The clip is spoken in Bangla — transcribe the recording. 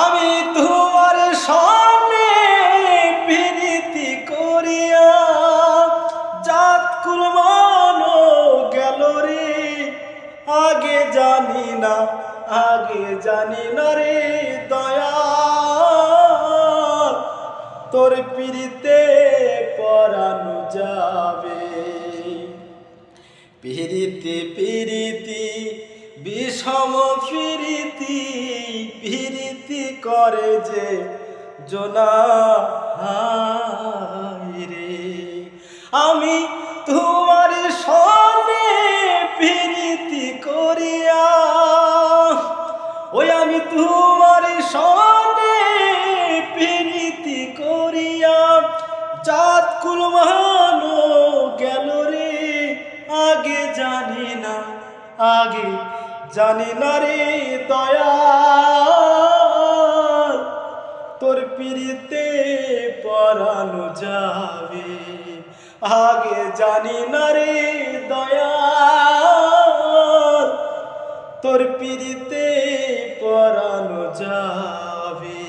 আমি তোমার সামনে প্রীতি করিয়া জাত কুলমানো গেল রে। আগে জানি না রে দয়াল, তোর পিরিতে পরানো যাবে। পিরিতি বিষম পিরিতি করে যে জোনা রে। আমি তোমার সনে পিরিতি করিয়া, ওই আমি তোমার সনে পিরিতি করিয়া জাত কুলমানো গেল রে। আগে জানি না রে দয়াল, তোর পিরিতে পরানো যাবে। আগে জানি না রে দয়াল, তোর পিরিতে পরানো যাবে।